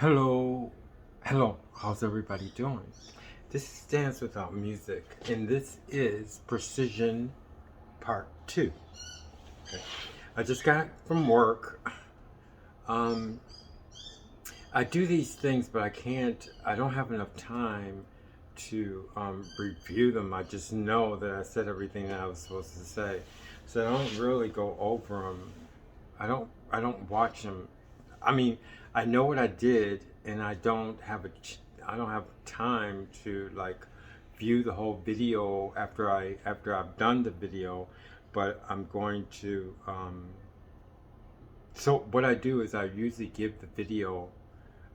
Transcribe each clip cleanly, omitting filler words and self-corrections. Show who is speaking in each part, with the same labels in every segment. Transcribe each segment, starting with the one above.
Speaker 1: Hello, hello, how's everybody doing? This is Dance Without Music, and this is Precision Part 2. Okay. I just got from work. Um, I do these things, but I don't have enough time to review them. I just know that I said everything that I was supposed to say. So I don't really go over them. I don't watch them. I mean, I know what I did, and I don't have time to like view the whole video after I've done the video, but I'm going to. So what I do is I usually give the video.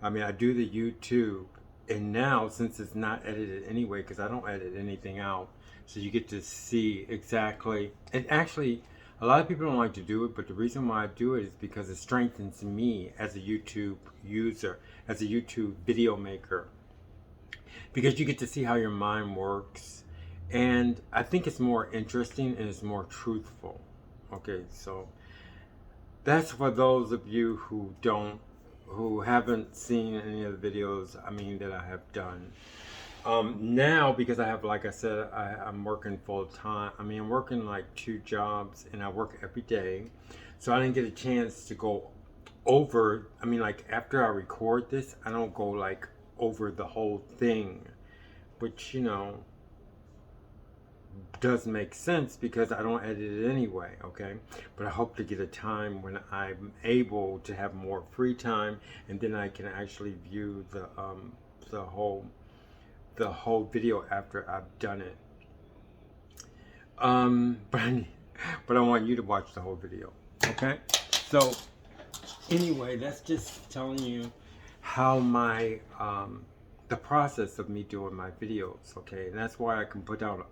Speaker 1: I mean, I do the YouTube, and now since it's not edited anyway, because I don't edit anything out, so you get to see exactly. And actually, a lot of people don't like to do it, but the reason why I do it is because it strengthens me as a YouTube user, as a YouTube video maker, because you get to see how your mind works, and I think it's more interesting and it's more truthful. Okay, so that's for those of you who haven't seen any of the videos, I mean, that I have done. Now, because I have, like I said, I'm working full time. I mean, I'm working like 2 jobs, and I work every day. So I didn't get a chance to go over. I mean, like after I record this, I don't go like over the whole thing, which, does make sense because I don't edit it anyway, okay? But I hope to get a time when I'm able to have more free time, and then I can actually view the whole video after I've done it. But I want you to watch the whole video, okay? So anyway, that's just telling you how my the process of me doing my videos, okay? And that's why I can put out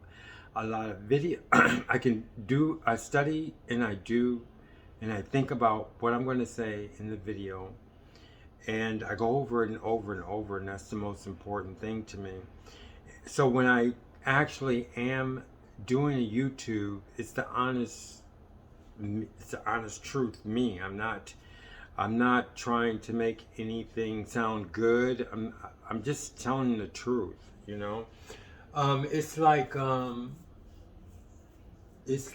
Speaker 1: a lot of video. I study and I do, and I think about what I'm going to say in the video, and I go over it and over and over, and that's the most important thing to me. So when I actually am doing a YouTube, it's the honest truth. Me, I'm not trying to make anything sound good. I'm just telling the truth, you know. It's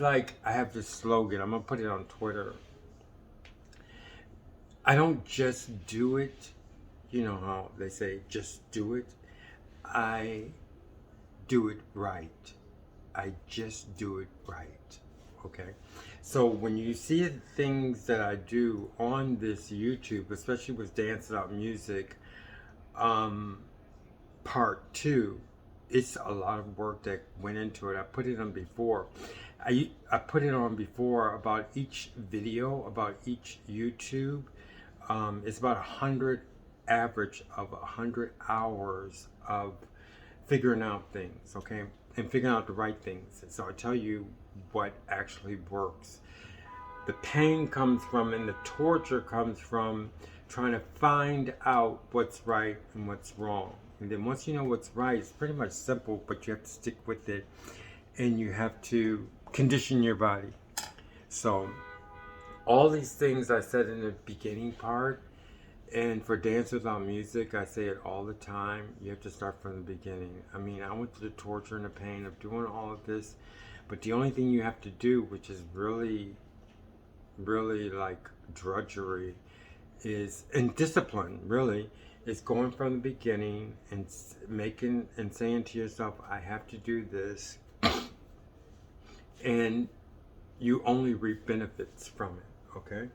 Speaker 1: like I have this slogan. I'm gonna put it on Twitter. I don't just do it. You know how they say just do it. I do it right. I just do it right. Okay. So when you see the things that I do on this YouTube, especially with Dance Without Music, part 2, it's a lot of work that went into it. I put it on before. I put it on before about each video, about each YouTube. It's about 100 average of 100 hours of figuring out things, okay, and figuring out the right things. So I tell you what actually works. The pain comes from, and the torture comes from trying to find out what's right and what's wrong. And then once you know what's right, it's pretty much simple, but you have to stick with it, and you have to condition your body. So all these things I said in the beginning part, and for Dance Without Music, I say it all the time. You have to start from the beginning. I mean, I went through the torture and the pain of doing all of this, but the only thing you have to do, which is really, really like drudgery, is, and discipline, really, is going from the beginning and making and saying to yourself, I have to do this, and you only reap benefits from it, okay?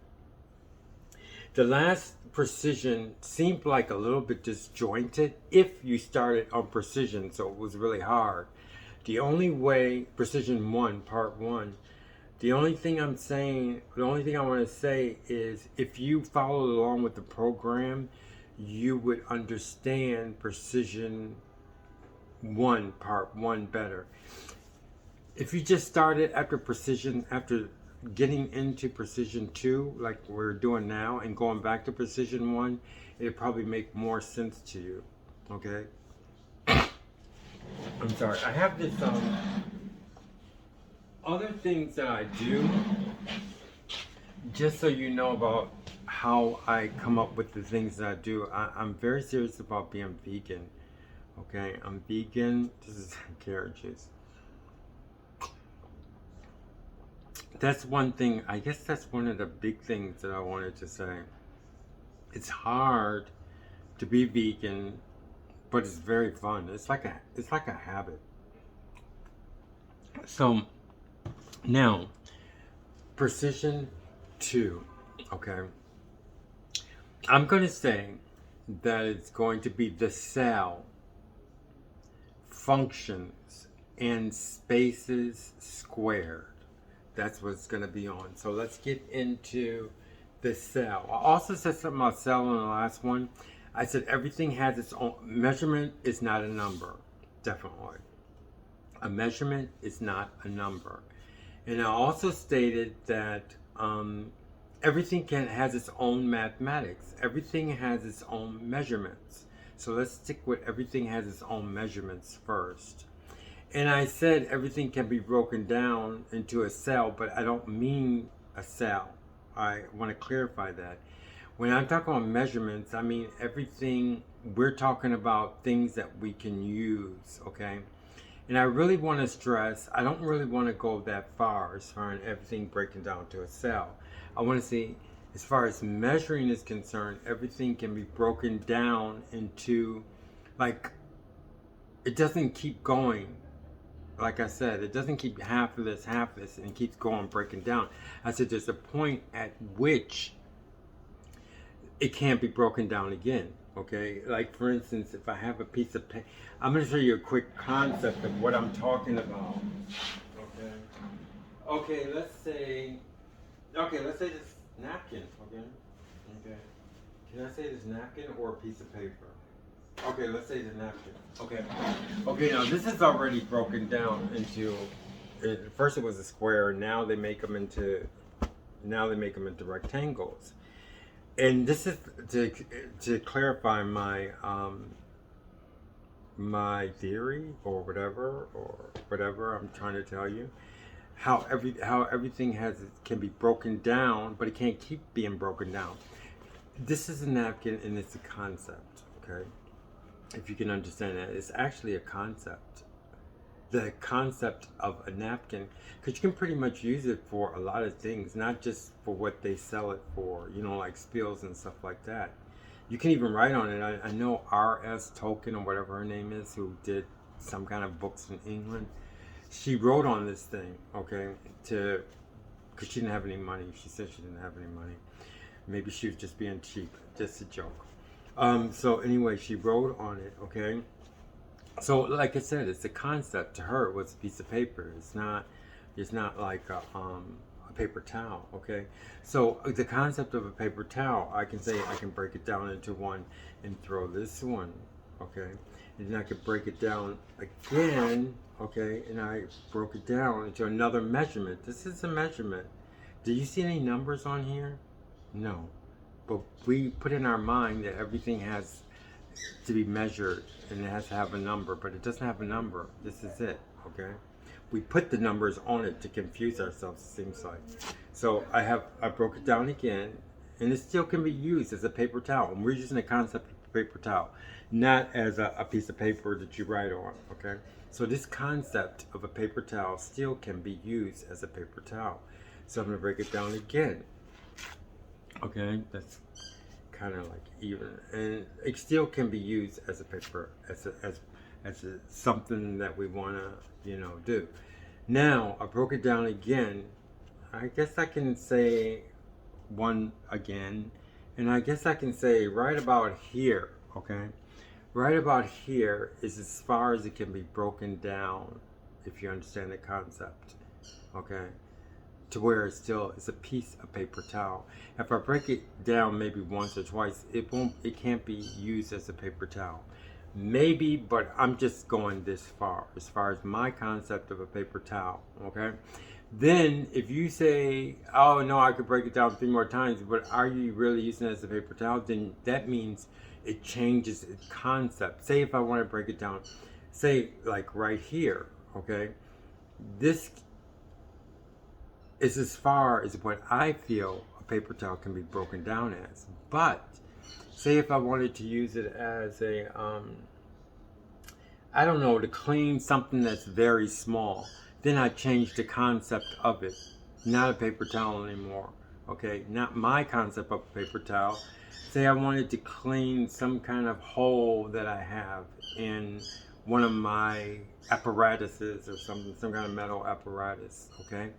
Speaker 1: The last Precision seemed like a little bit disjointed if you started on Precision, so it was really hard. The only way, Precision 1, Part 1, the only thing I want to say is if you followed along with the program, you would understand Precision 1, Part 1 better. If you just started after getting into Precision 2, like we're doing now, and going back to Precision 1, it'd probably make more sense to you, okay? I'm sorry, I have this, other things that I do, just so you know about how I come up with the things that I do. I'm very serious about being vegan. Okay, I'm vegan. This is carrot juice. That's one thing. I guess that's one of the big things that I wanted to say. It's hard to be vegan, but it's very fun. It's like a habit. So now, precision two. Okay, I'm going to say that it's going to be the cell functions and spaces squared. That's what it's going to be on. So let's get into the cell. I also said something about cell in the last one. I said everything has its own measurement. Is not a number. Definitely, a measurement is not a number. And I also stated that everything has its own mathematics. Everything has its own measurements. So let's stick with everything has its own measurements first. And I said everything can be broken down into a cell, but I don't mean a cell. I want to clarify that. When I'm talking about measurements, I mean everything. We're talking about things that we can use, okay? And I really want to stress, I don't really want to go that far as far as everything breaking down to a cell. I want to say, as far as measuring is concerned, everything can be broken down into, like, it doesn't keep going. Like I said, it doesn't keep half of this, and it keeps going, breaking down. I said there's a point at which it can't be broken down again. Okay, like for instance, if I have a piece of paper, I'm going to show you a quick concept of what I'm talking about. Okay, let's say this napkin. Okay. Can I say this napkin or a piece of paper? Okay, let's say the napkin. Okay. Now this is already broken down into. First it was a square. Now they make them into rectangles. And this is to clarify my my theory or whatever I'm trying to tell you, how everything can be broken down, but it can't keep being broken down. This is a napkin and it's a concept, okay? If you can understand that, it's actually a concept. The concept of a napkin, because you can pretty much use it for a lot of things, not just for what they sell it for, like spills and stuff like that. You can even write on it. I know R.S. Tolkien, or whatever her name is, who did some kind of books in England. She wrote on this thing, okay, because she didn't have any money. She said she didn't have any money. Maybe she was just being cheap, just a joke. So anyway, she wrote on it, okay. So, like I said, it's a concept. To her, it was a piece of paper. It's not like a paper towel. Okay. So the concept of a paper towel, I can say I can break it down into one and throw this one. Okay. And then I could break it down again. Okay. And I broke it down into another measurement. This is a measurement. Do you see any numbers on here? No. But we put in our mind that everything has to be measured and it has to have a number, but it doesn't have a number. This is it, okay? We put the numbers on it to confuse ourselves, it seems like. So I broke it down again, and it still can be used as a paper towel. And we're using the concept of paper towel, not as a piece of paper that you write on, okay? So this concept of a paper towel still can be used as a paper towel. So I'm gonna break it down again. Okay, that's kind of like even, and it still can be used as a paper, as something that we want to do. Now I broke it down again. I guess I can say one again, and I guess I can say right about here. Okay, right about here is as far as it can be broken down, if you understand the concept. Okay, to where it's a piece of paper towel. If I break it down maybe once or twice, it can't be used as a paper towel. Maybe, but I'm just going this far as my concept of a paper towel, okay? Then if you say, oh no, I could break it down 3 more times, but are you really using it as a paper towel? Then that means it changes its concept. Say if I want to break it down, say like right here, okay? This is as far as what I feel a paper towel can be broken down as. But say if I wanted to use it as a, I don't know, to clean something that's very small, then I change the concept of it. Not a paper towel anymore. Okay, not my concept of a paper towel. Say I wanted to clean some kind of hole that I have in one of my apparatuses or something, some kind of metal apparatus, okay?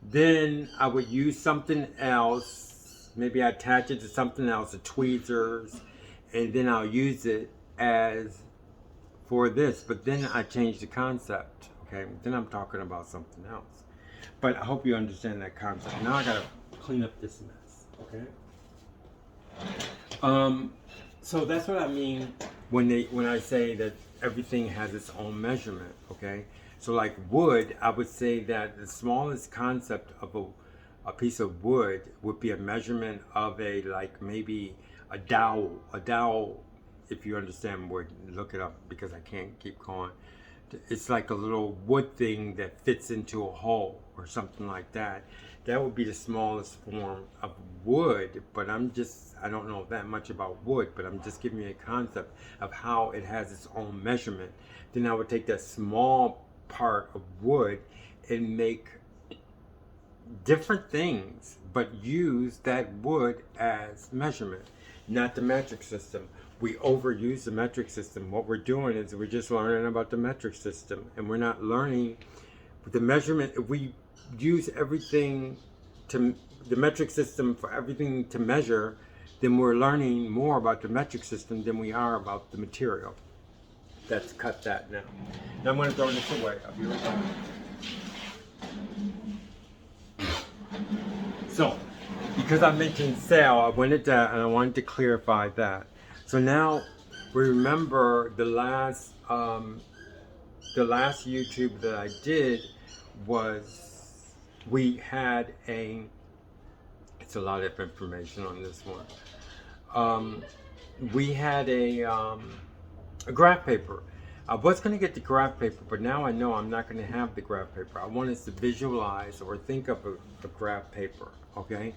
Speaker 1: Then I would use something else, maybe I attach it to something else, the tweezers, and then I'll use it as for this, but then I change the concept, okay? Then I'm talking about something else. But I hope you understand that concept. Now I gotta clean up this mess, okay? So that's what I mean when I say that everything has its own measurement, okay? So like wood, I would say that the smallest concept of a piece of wood would be a measurement of like maybe a dowel. A dowel, if you understand wood, look it up because I can't keep going. It's like a little wood thing that fits into a hole or something like that. That would be the smallest form of wood, but I don't know that much about wood, but I'm just giving you a concept of how it has its own measurement. Then I would take that small part of wood and make different things, but use that wood as measurement, not the metric system. We overuse the metric system. What we're doing is we're just learning about the metric system, and we're not learning the measurement. If we use everything to the metric system for everything to measure, then we're learning more about the metric system than we are about the material. Let's cut that now. Now I'm going to throw this away. I'll be right back. So, because I mentioned sale, I wanted to clarify that. So now we remember the last YouTube that I did was we had it's a lot of information on this one. We had a graph paper. I was going to get the graph paper, but now I know I'm not going to have the graph paper. I want us to visualize or think of a graph paper, okay?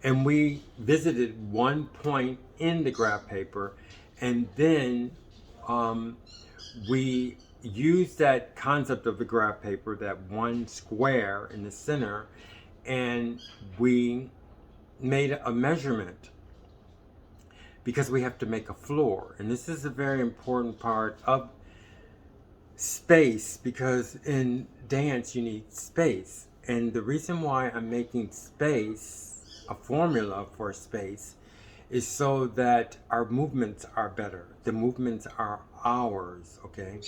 Speaker 1: And we visited one point in the graph paper, and then we used that concept of the graph paper, that one square in the center, and we made a measurement because we have to make a floor. And this is a very important part of space, because in dance you need space. And the reason why I'm making space, a formula for space, is so that our movements are better. The movements are ours, okay?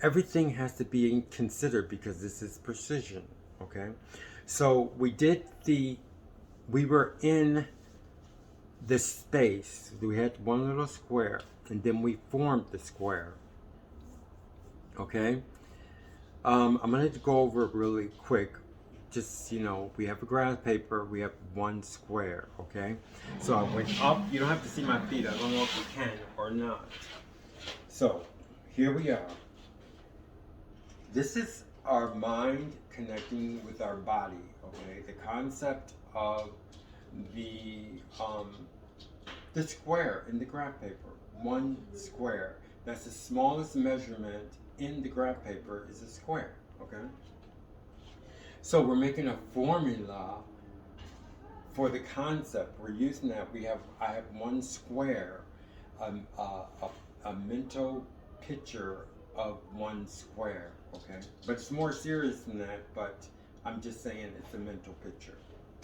Speaker 1: Everything has to be considered because this is precision, okay? So we were in the space. We had one little square, and then we formed the square, okay? I'm going to go over it really quick. Just, we have a graph paper, we have one square, okay? So I went up. You don't have to see my feet. I don't know if you can or not. So here we are. This is our mind connecting with our body, okay? The concept of the square in the graph paper. One square. That's the smallest measurement in the graph paper is a square, okay? So we're making a formula for the concept. We're using that. I have one square, a mental picture of one square, okay? But it's more serious than that, but I'm just saying it's a mental picture.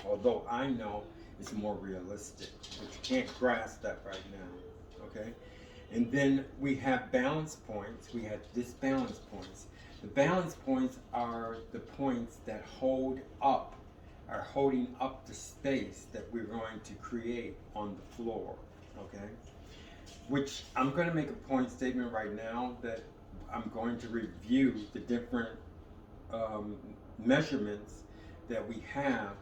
Speaker 1: Although I know it's more realistic, but you can't grasp that right now, okay? And then we have balance points. We have disbalance points. The balance points are the points that are holding up the space that we're going to create on the floor, okay? Which I'm going to make a point statement right now that I'm going to review the different measurements that we have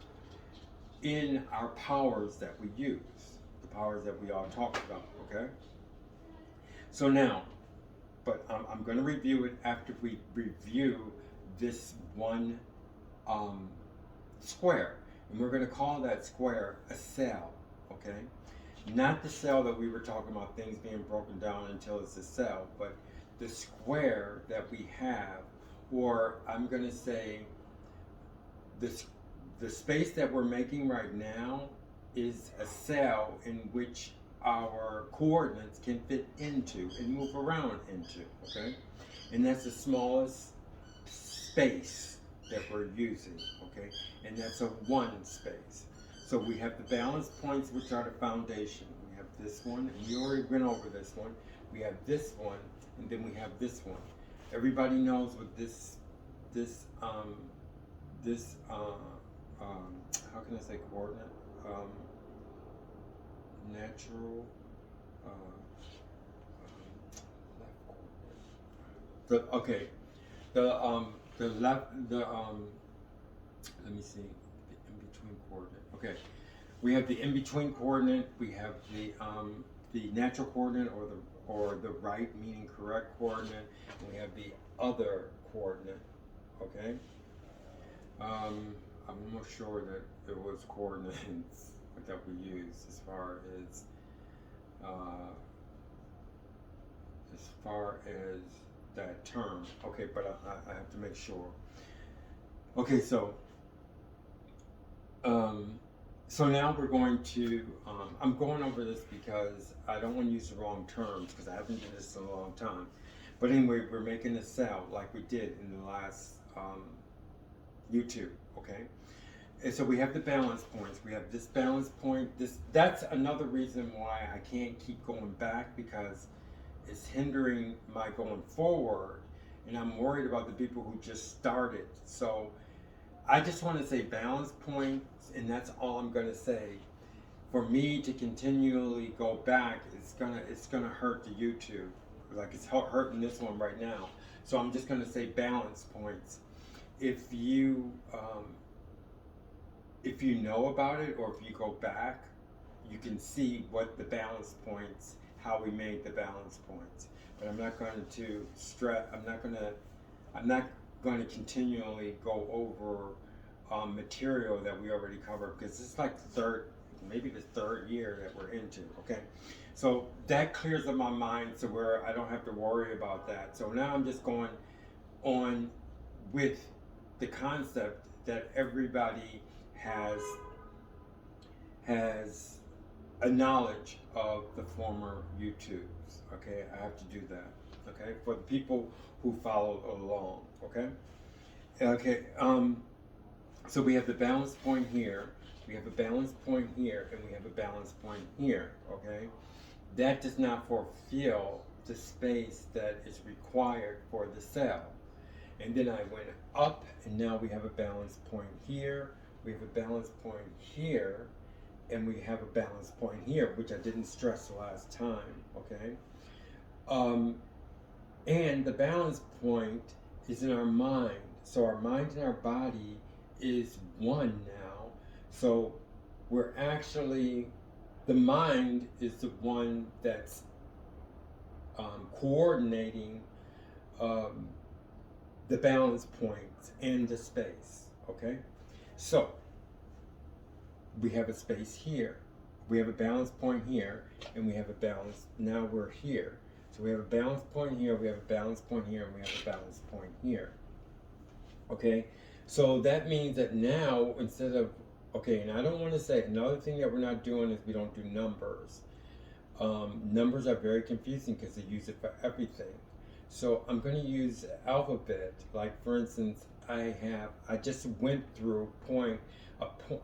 Speaker 1: in our powers that we use, the powers that we all talk about, okay? So now, but I'm going to review it after we review this one square. And we're going to call that square a cell, okay? Not the cell that we were talking about, things being broken down until it's a cell, but the square that we have, or I'm going to say the space that we're making right now is a cell in which our coordinates can fit into and move around into, okay? And that's the smallest space that we're using, okay? And that's a 1 space. So we have the balance points, which are the foundation. We have this one, and we already went over this one. We have this one, and then we have this one. Everybody knows what how can I say coordinate? Natural, left coordinate. Let me see, the in-between coordinate. Okay, we have the in-between coordinate. We have the natural coordinate, or the right, meaning correct coordinate. And we have the other coordinate. Okay. I'm not sure that it was coordinates that we used as far as that term. Okay, but I have to make sure. Okay, so now we're going to, I'm going over this because I don't want to use the wrong terms because I haven't done this in a long time. But anyway, we're making a cell like we did in the last YouTube, okay? And so we have the balance points. We have this balance point. That's another reason why I can't keep going back, because it's hindering my going forward, and I'm worried about the people who just started. So I just want to say balance points, and that's all I'm going to say. For me to continually go back, it's gonna hurt the YouTube, like it's hurting this one right now. So I'm just going to say balance points. If you know about it, or if you go back, you can see what the balance points, how we made the balance points. But I'm not going to stress. I'm not going to continually go over material that we already covered, because it's like maybe the third year that we're into. Okay, so that clears up my mind, so where I don't have to worry about that. So now I'm just going on with the concept that everybody has a knowledge of the former YouTubes. Okay, I have to do that. Okay, for the people who followed along. Okay. So we have the balance point here. We have a balance point here, and we have a balance point here. Okay, that does not fulfill the space that is required for the cell. And then I went up, and now we have a balance point here. We have a balance point here, and we have a balance point here, which I didn't stress the last time, okay? And the balance point is in our mind. So our mind and our body is one now. So we're actually, the mind is the one that's coordinating the balance points and the space, okay? So we have a space here, we have a balance point here, and we have a balance, now we're here. So we have a balance point here, we have a balance point here, and we have a balance point here. Okay, so that means that now, instead of, okay, and I don't want to say, another thing that we're not doing is we don't do numbers. Numbers are very confusing because they use it for everything. So I'm going to use alphabet, like for instance, I just went through a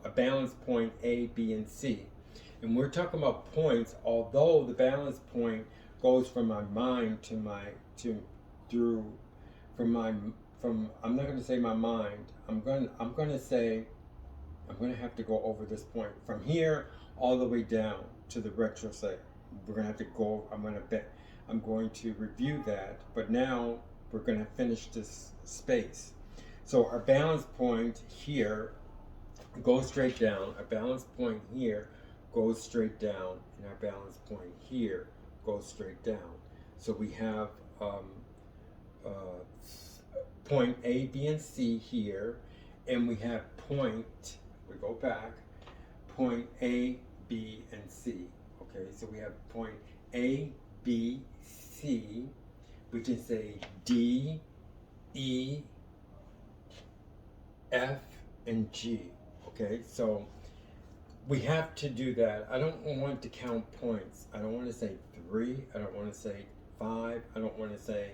Speaker 1: balance point A, B, and C. And we're talking about points, although the balance point goes from my mind I'm not going to say my mind, I'm going to have to go over this point from here all the way down to the retrocede. We're going to have to go, I'm going to review that, but now we're going to finish this space. So our balance point here goes straight down, our balance point here goes straight down, and our balance point here goes straight down. So we have point A, B, and C here, and we have point we go back, point A, B, and C. Okay, so we have point A, B, C. We can say D, E, F, and G. Okay, so we have to do that. I don't want to count points. I don't want to say 3. I don't want to say 5. I don't want to say,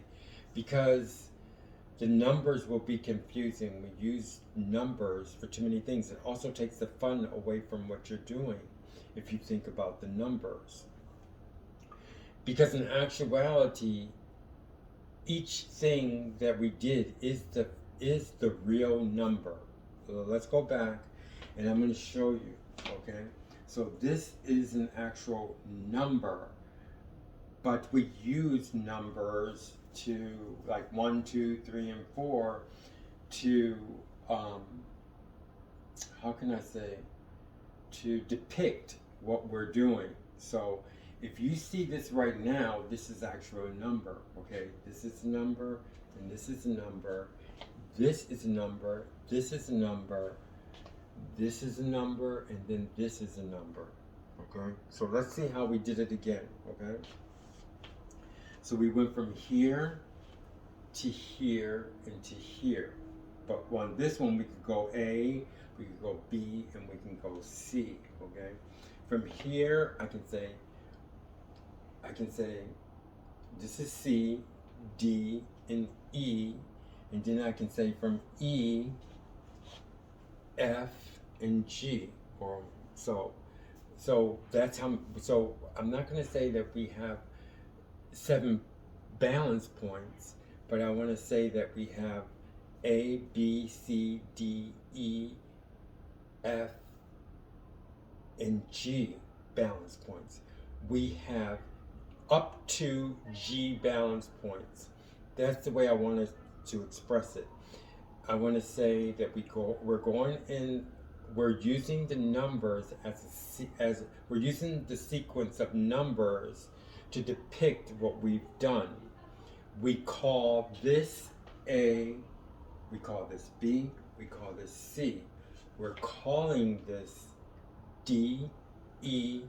Speaker 1: because the numbers will be confusing. We use numbers for too many things. It also takes the fun away from what you're doing if you think about the numbers. Because in actuality, each thing that we did is the real number. So let's go back and I'm going to show you. Okay, so this is an actual number, but we use numbers to, like 1, 2, 3, and 4 to how can I say, to depict what we're doing. So if you see this right now, this is actually a number. Okay, this is a number, and this is a number, this is a number, this is a number, this is a number, and then this is a number. Okay, so let's see how we did it again. Okay, so we went from here to here and to here, but on this one we could go A, we could go B, and we can go C. Okay, from here I can say this is C, D, and E, and then I can say from E, F, and G, or so that's how. So I'm not going to say that we have 7 balance points, but I want to say that we have A, B, C, D, E, F, and G balance points. We have up to G balance points. That's the way I want to express it. I want to say that we're using the numbers as we're using the sequence of numbers to depict what we've done. We call this A, we call this B, we call this C. We're calling this D, E,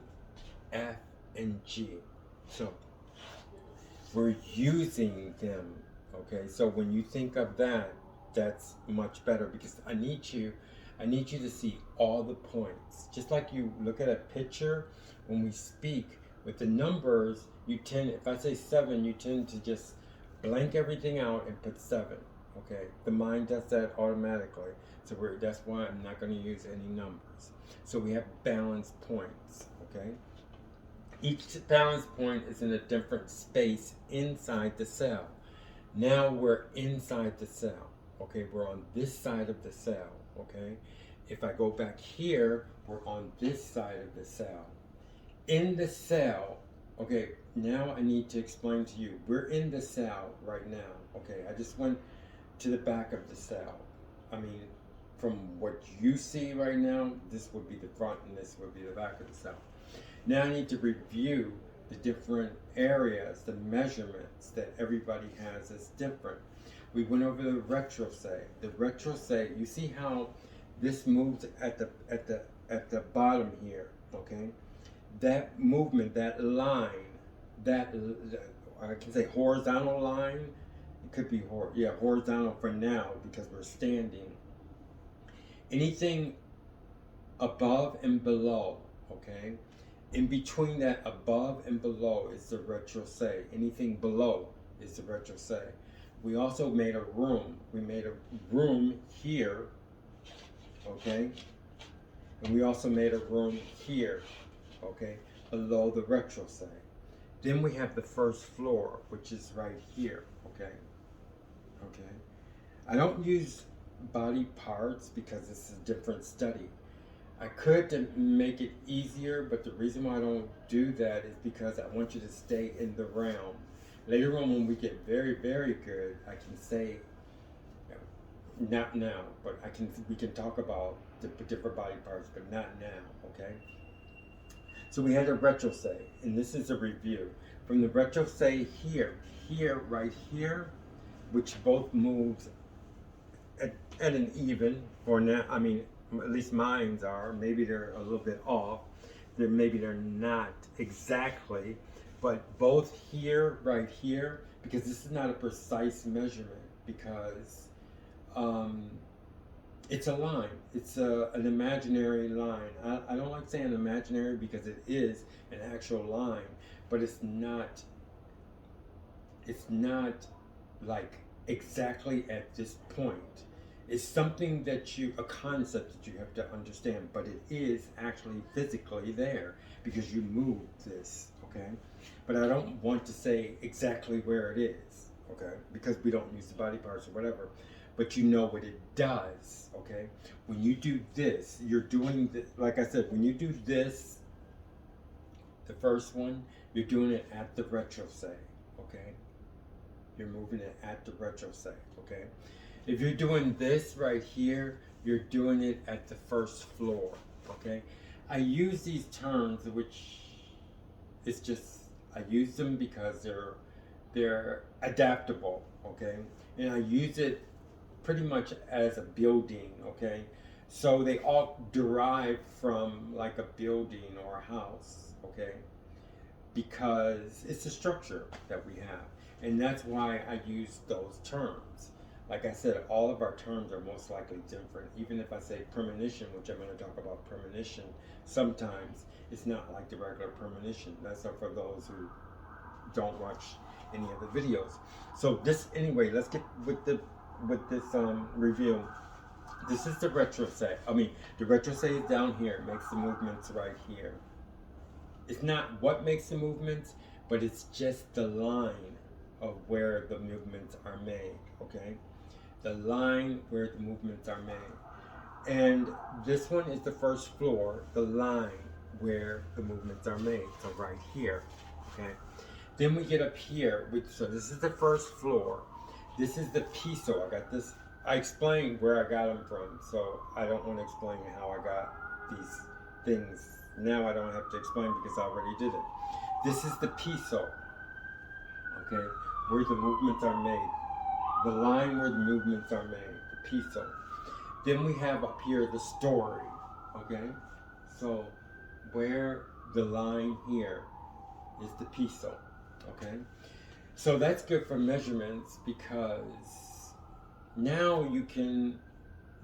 Speaker 1: F, and G. So we're using them. Okay, so when you think of that, that's much better, because I need you to see all the points. Just like you look at a picture, when we speak with the numbers, if I say 7, you tend to just blank everything out and put 7. Okay, the mind does that automatically. So that's why I'm not going to use any numbers. So we have balance points. Okay, each balance point is in a different space inside the cell. Now we're inside the cell. Okay, we're on this side of the cell. Okay, if I go back here, we're on this side of the cell. In the cell, okay, now I need to explain to you, we're in the cell right now. Okay, I just went to the back of the cell. I mean, from what you see right now, this would be the front and this would be the back of the cell. Now I need to review the different areas, the measurements that everybody has is different. We went over the retrosay. The retrosay, you see how this moves at the bottom here, okay? That movement, that line, that I can say horizontal line. It could be horizontal for now because we're standing. Anything above and below, okay? In between that above and below is the retrosay. Anything below is the retrosay. We also made a room. We made a room here, okay? And we also made a room here, okay, below the retrosay. Then we have the first floor, which is right here, okay? Okay. I don't use body parts because it's a different study. I could to make it easier, but the reason why I don't do that is because I want you to stay in the realm. Later on, when we get very, very good, I can say, not now, but we can talk about the different body parts, but not now, okay? So we had a retrosay, and this is a review. From the retrosay here, right here, which both moves at an even, or now, I mean, At least mine's are. Maybe they're a little bit off. Maybe they're not exactly. But both here, right here, because this is not a precise measurement, because it's a line. It's an imaginary line. I don't like saying imaginary because it is an actual line, but it's not like exactly at this point. It's something that a concept that you have to understand, but it is actually physically there because you move this, okay? But I don't want to say exactly where it is, okay? Because we don't use the body parts or whatever, but you know what it does, okay? When you do this, you're doing, like I said, when you do this, the first one, you're doing it at the retrosay, okay? You're moving it at the retrosay, okay? If you're doing this right here, you're doing it at the first floor, okay? I use these terms, which it's just, I use them because they're adaptable, okay? And I use it pretty much as a building, okay? So they all derive from like a building or a house, okay? Because it's a structure that we have. And that's why I use those terms. Like I said, all of our terms are most likely different. Even if I say premonition, which I'm going to talk about premonition, sometimes it's not like the regular premonition. That's for those who don't watch any of the videos. So this, anyway, let's get with this review. This is the retrosay. The retrosay is down here. It makes the movements right here. It's not what makes the movements, but it's just the line of where the movements are made, okay? The line where the movements are made. And this one is the first floor, the line where the movements are made, so right here, okay? Then we get up here, so this is the first floor. This is the piso. I got this, I explained where I got them from, so I don't want to explain how I got these things. Now I don't have to explain because I already did it. This is the piso, okay, where the movements are made. The line where the movements are made, the piso. Then we have up here the story, okay? So where the line here is the piso, okay? So that's good for measurements because now you can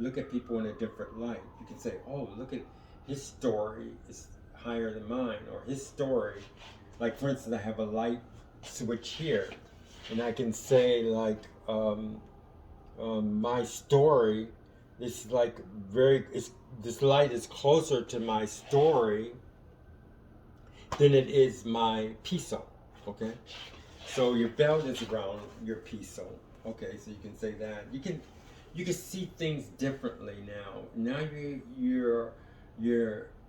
Speaker 1: look at people in a different light. You can say, oh, look at his story is higher than mine, or his story, like for instance, I have a light switch here, and I can say like, my story is like this light is closer to my story than it is my piso, okay? So your belt is around your piso, okay? So you can say that. You can see things differently now. Now you're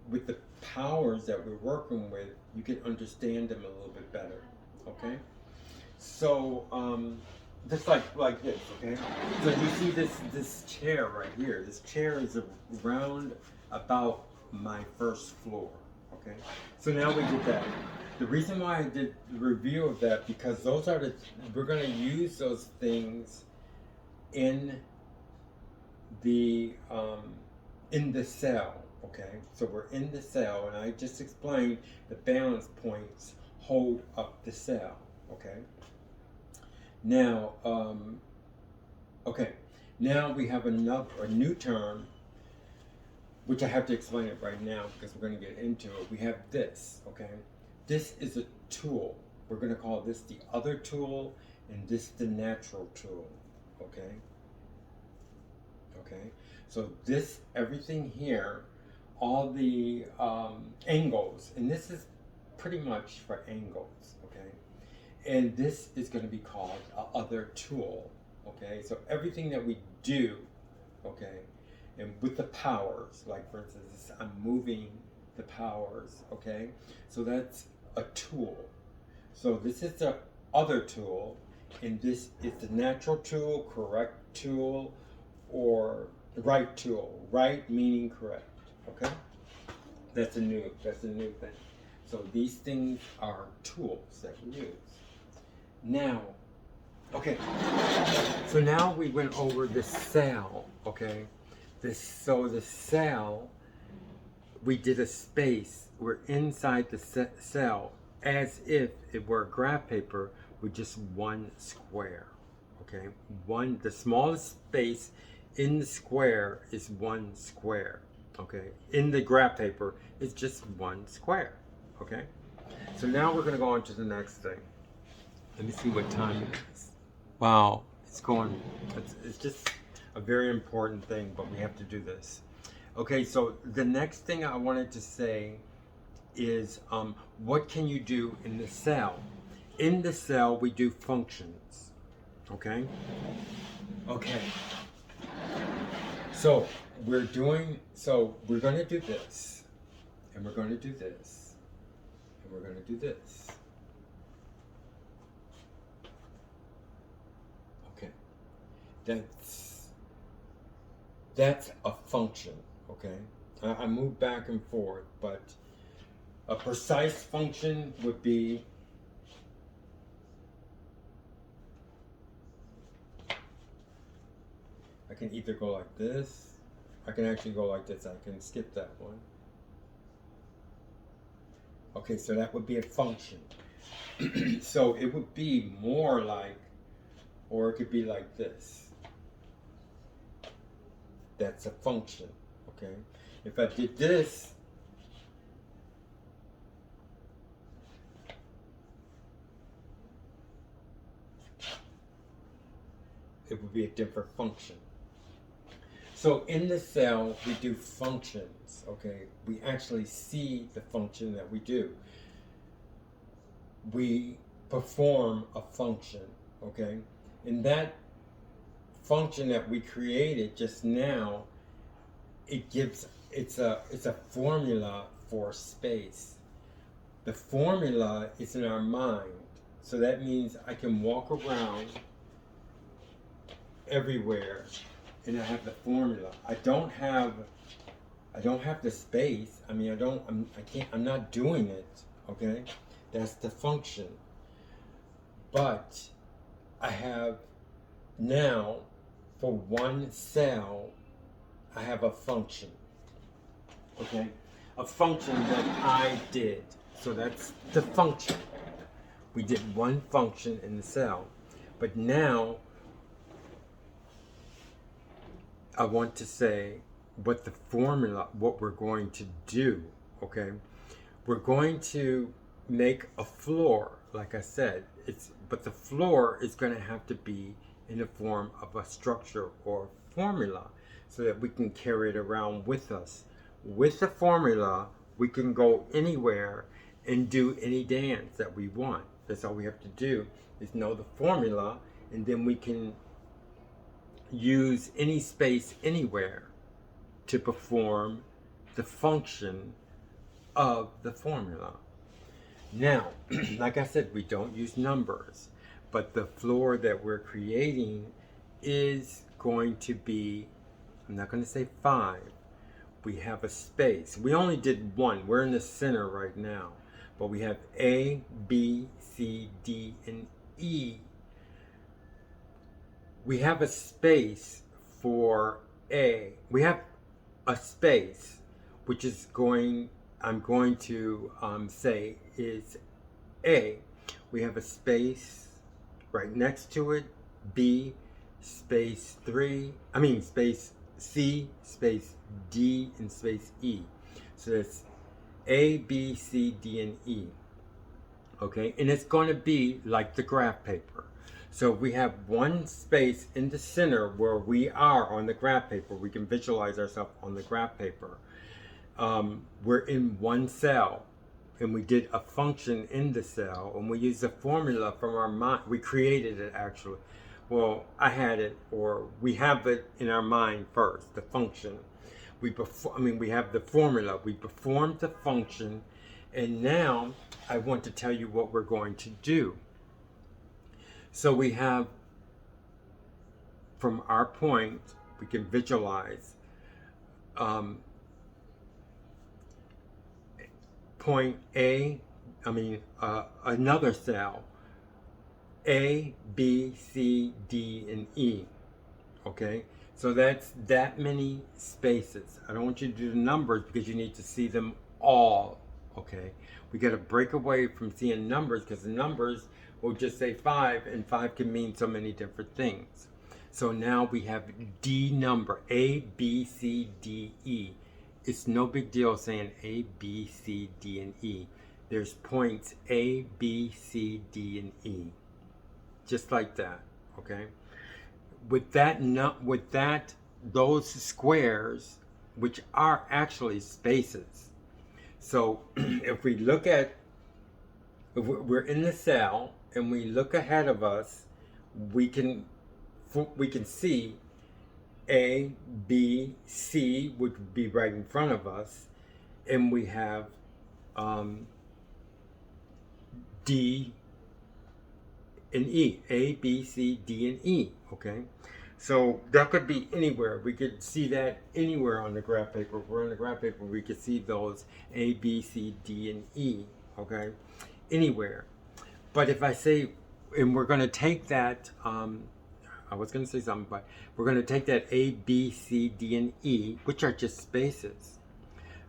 Speaker 1: with the powers that we're working with, you can understand them a little bit better, okay? So just like this, okay? So you see this chair right here. This chair is around about my first floor, okay? So now we get that. The reason why I did the review of that, because those are we're gonna use those things in the cell, okay? So we're in the cell, and I just explained the balance points hold up the cell, okay? Now, now we have a new term, which I have to explain it right now because we're going to get into it. We have this, okay? This is a tool. We're going to call this the other tool, and this the natural tool, okay? Okay, so this, everything here, all the angles, and this is pretty much for angles, okay? And this is going to be called a other tool, okay? So everything that we do, okay, and with the powers, like for instance, I'm moving the powers, okay? So that's a tool. So this is the other tool, and this is the natural tool, correct tool, or right tool. Right meaning correct, okay? That's a new thing. So these things are tools that we use. Now, okay, so now we went over the cell, okay? So the cell, we did a space. We're inside the cell as if it were graph paper with just one square. Okay, the smallest space in the square is one square. Okay, in the graph paper, it's just one square. Okay, so now we're going to go on to the next thing. Let me see what time it is. Wow, it's going. It's just a very important thing, but we have to do this. Okay, so the next thing I wanted to say is what can you do in the cell? In the cell, we do functions. Okay? Okay. So we're going to do this, and we're going to do this, and we're going to do this. Okay. That's a function. Okay? I move back and forth, but a precise function would be I can either go like this, I can actually go like this, I can skip that one. Okay, so that would be a function. So it would be more like, or it could be like this. That's a function, okay? If I did this, it would be a different function. So in the cell, we do functions, okay? We actually see the function that we do. We perform a function, okay? And that function that we created just now, it's a formula for space. The formula is in our mind. So that means I can walk around everywhere and I have the formula. I don't have the space. I mean, I'm not doing it, okay? That's the function. But I have now, for one cell, I have a function, okay? A function that I did. So that's the function. We did one function in the cell. But now, I want to say what the formula, what we're going to do, okay? We're going to make a floor, like I said, but the floor is going to have to be in the form of a structure or formula so that we can carry it around with us. With the formula, we can go anywhere and do any dance that we want. That's all we have to do is know the formula, and then we can use any space anywhere to perform the function of the formula. Now, like I said, we don't use numbers, but the floor that we're creating is going to be, I'm not going to say 5. We have a space. We only did 1. We're in the center right now, but we have A, B, C, D, and E. We have a space for A. We have a space, which is I'm going to say is A. We have a space right next to it, B, space C, space D, and space E. So that's A, B, C, D, and E. Okay, and it's going to be like the graph paper. So we have one space in the center where we are on the graph paper. We can visualize ourselves on the graph paper. We're in one cell, and we did a function in the cell, and we used a formula from our mind. We created it actually. Well, I had it, or we have it in our mind first, the function. We have the formula. We performed the function, and now I want to tell you what we're going to do. So we have, from our point, we can visualize point A, another cell, A, B, C, D, and E. Okay? So that's that many spaces. I don't want you to do the numbers because you need to see them all. Okay, we got to break away from seeing numbers because the numbers will just say 5, and 5 can mean so many different things. So now we have D number, A, B, C, D, E. It's no big deal saying A, B, C, D, and E. There's points A, B, C, D, and E. Just like that, okay? With those squares, which are actually spaces. So if we look at, if we're in the cell and we look ahead of us, we can see A, B, C, which would be right in front of us, and we have D and E. A, B, C, D, and E. Okay, so that could be anywhere. We could see that anywhere on the graph paper. If we're on the graph paper, we could see those A, B, C, D, and E. Okay, anywhere. But if I say, and we're going to take that, I was going to say something, but we're going to take that A, B, C, D, and E, which are just spaces.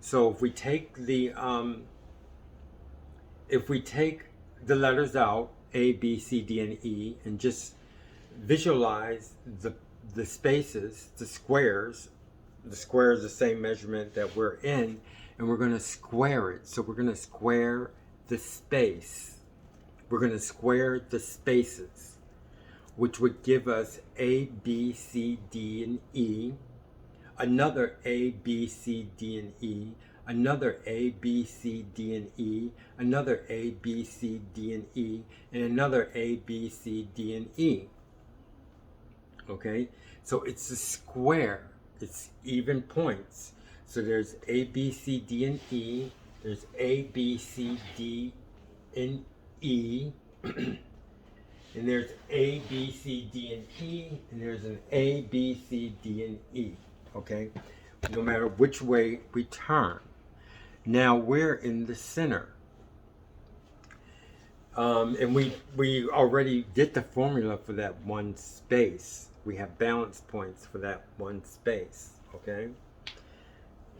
Speaker 1: So if we take the letters out, A, B, C, D, and E, and just visualize the spaces, the squares. The square is the same measurement that we're in, and we're going to square it. So we're going to square the space. We're going to square the spaces, which would give us A, B, C, D, and E, another A, B, C, D, and E, another A, B, C, D, and E, another A, B, C, D, and E, and another A, B, C, D, and E. Okay, so it's a square. It's even points. So there's A, B, C, D, and E. There's A, B, C, D, and E. And there's A, B, C, D, and E. And there's an A, B, C, D, and E. Okay, no matter which way we turn. Now we're in the center. And we already did the formula for that one space. We have balance points for that one space, okay?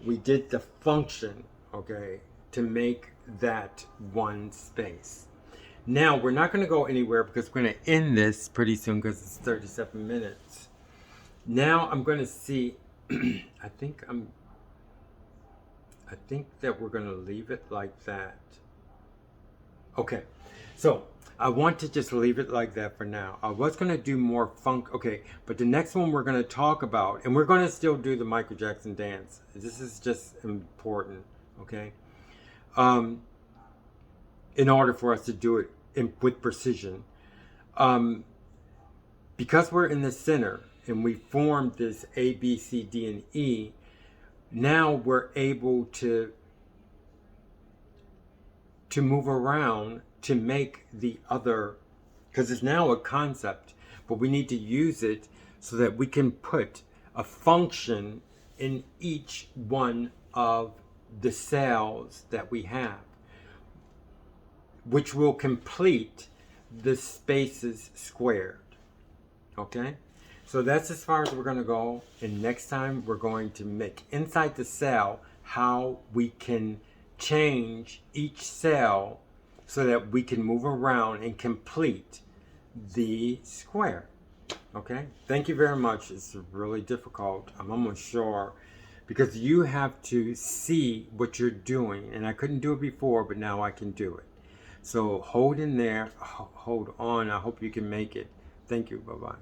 Speaker 1: We did the function, okay, to make that one space. Now, we're not going to go anywhere because we're going to end this pretty soon because it's 37 minutes. Now, I'm going to see, I think that we're going to leave it like that. Okay, so I want to just leave it like that for now. I was going to do more funk, okay, but the next one we're going to talk about, and we're going to still do the Michael Jackson dance. This is just important, okay? In order for us to do it with precision. Because we're in the center and we formed this A, B, C, D, and E, now we're able to move around to make the other, because it's now a concept, but we need to use it so that we can put a function in each one of the cells that we have, which will complete the spaces squared. Okay? So that's as far as we're going to go. And next time we're going to make inside the cell how we can change each cell so that we can move around and complete the square. Okay? Thank you very much. It's really difficult. I'm almost sure because you have to see what you're doing. And I couldn't do it before, but now I can do it. So hold in there. Hold on. I hope you can make it. Thank you. Bye-bye.